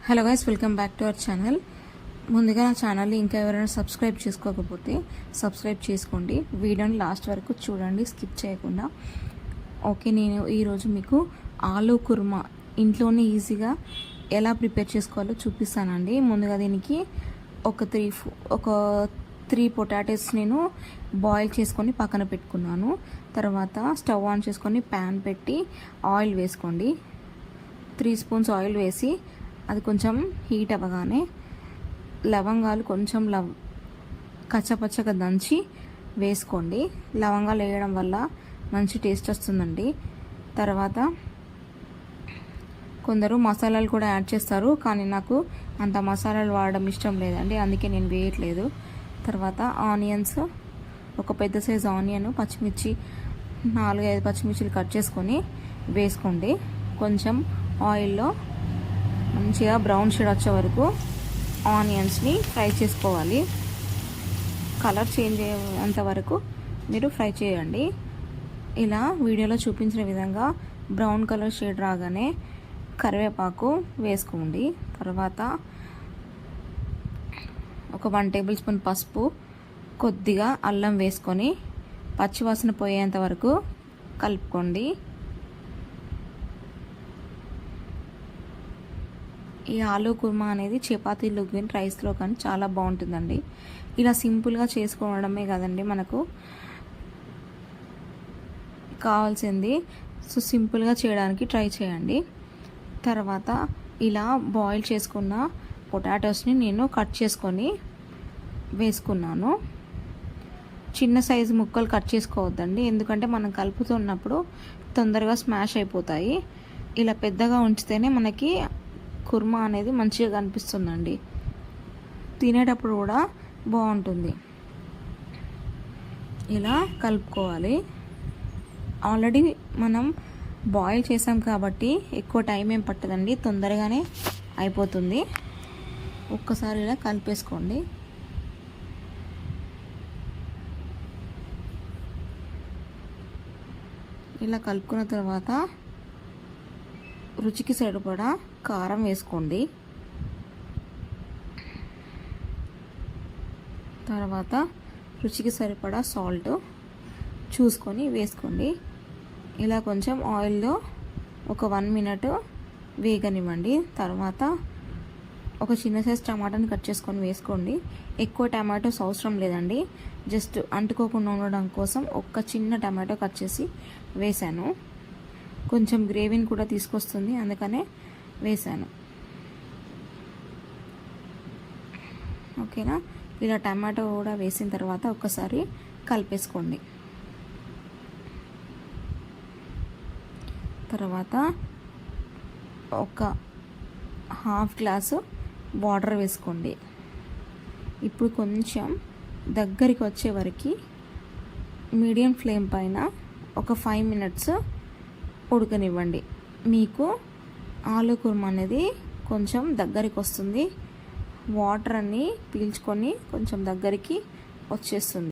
Hello guys, welcome back to our channel. ముందుగా నా ఛానల్ని ఇంకా ఎవరైనా సబ్స్క్రైబ్ చేసుకోకపోతే సబ్స్క్రైబ్ చేసుకోండి. వీడియోని లాస్ట్ వరకు చూడండి, స్కిప్ చేయకుండా. ఓకే, నేను ఈరోజు మీకు ఆలూ కుర్మా ఇంట్లోనే ఈజీగా ఎలా ప్రిపేర్ చేసుకోవాలో చూపిస్తానండి. ముందుగా దీనికి ఒక త్రీ పొటాటోస్ నేను బాయిల్ చేసుకొని పక్కన పెట్టుకున్నాను. తర్వాత స్టవ్ ఆన్ చేసుకొని ప్యాన్ పెట్టి ఆయిల్ వేసుకోండి. 3 స్పూన్స్ ఆయిల్ వేసి అది కొంచెం హీట్ అవ్వగానే లవంగాలు కొంచెం కచ్చపచ్చగా దంచి వేసుకోండి. లవంగాలు వేయడం వల్ల మంచి టేస్ట్ వస్తుందండి. తర్వాత కొందరు మసాలాలు కూడా యాడ్ చేస్తారు, కానీ నాకు అంత మసాలాలు వాడడం ఇష్టం లేదండి, అందుకే నేను వేయట్లేదు. తర్వాత ఆనియన్స్, ఒక పెద్ద సైజు ఆనియన్, పచ్చిమిర్చి 4-5 పచ్చిమిర్చిలు కట్ చేసుకొని వేసుకోండి. కొంచెం ఆయిల్లో మంచిగా బ్రౌన్ షేడ్ వచ్చే వరకు ఆనియన్స్ని ఫ్రై చేసుకోవాలి. కలర్ చేంజ్ అయ్యేంత వరకు మీరు ఫ్రై చేయండి. ఇలా వీడియోలో చూపించిన విధంగా బ్రౌన్ కలర్ షేడ్ రాగానే కరివేపాకు వేసుకోండి. తర్వాత ఒక 1 టేబుల్ స్పూన్ పసుపు, కొద్దిగా అల్లం వేసుకొని పచ్చివాసన పోయేంత వరకు కలుపుకోండి. ఈ ఆలూ కుర్మా అనేది చపాతీలో కానీ రైస్లో కానీ చాలా బాగుంటుందండి. ఇలా సింపుల్గా చేసుకోవడమే కదండి మనకు కావాల్సింది. సో సింపుల్గా చేయడానికి ట్రై చేయండి. తర్వాత ఇలా బాయిల్ చేసుకున్న పొటాటోస్ని నేను కట్ చేసుకొని వేసుకున్నాను. చిన్న సైజు ముక్కలు కట్ చేసుకోవద్దండి, ఎందుకంటే మనం కలుపుతున్నప్పుడు తొందరగా స్మాష్ అయిపోతాయి. ఇలా పెద్దగా ఉంచితేనే మనకి కుర్మా అనేది మంచిగా కనిపిస్తుందండి, తినేటప్పుడు కూడా బాగుంటుంది. ఇలా కలుపుకోవాలి. ఆల్రెడీ మనం బాయిల్ చేసాం కాబట్టి ఎక్కువ టైం ఏం పట్టదండి, తొందరగానే అయిపోతుంది. ఒక్కసారి ఇలా కలిపేసుకోండి. ఇలా కలుపుకున్న తర్వాత రుచికి సరిపడా కారం వేసుకోండి. తర్వాత రుచికి సరిపడా సాల్ట్ చూసుకొని వేసుకోండి. ఇలా కొంచెం ఆయిల్లో ఒక 1 మినిట్ వేగనివ్వండి. తర్వాత ఒక చిన్న సైజ్ టమాటాని కట్ చేసుకొని వేసుకోండి. ఎక్కువ టమాటోస్ అవసరం లేదండి, జస్ట్ అంటుకోకుండా ఉండడం కోసం ఒక చిన్న టమాటో కట్ చేసి వేసాను. కొంచెం గ్రేవీని కూడా తీసుకొస్తుంది, అందుకనే వేసాను. ఓకేనా? ఇలా టమాటో కూడా వేసిన తర్వాత ఒక్కసారి కలిపేసుకోండి. తర్వాత ఒక 1/2 గ్లాసు వాటర్ వేసుకోండి. ఇప్పుడు కొంచెం దగ్గరికి వచ్చే వరకు మీడియం ఫ్లేమ్ పైన ఒక 5 మినిట్స్ ఉడకనివ్వండి. మీకు ఆలూ కుర్మా అనేది కొంచెం దగ్గరికి వస్తుంది, వాటర్ అన్నీ పీల్చుకొని కొంచెం దగ్గరికి వచ్చేస్తుంది.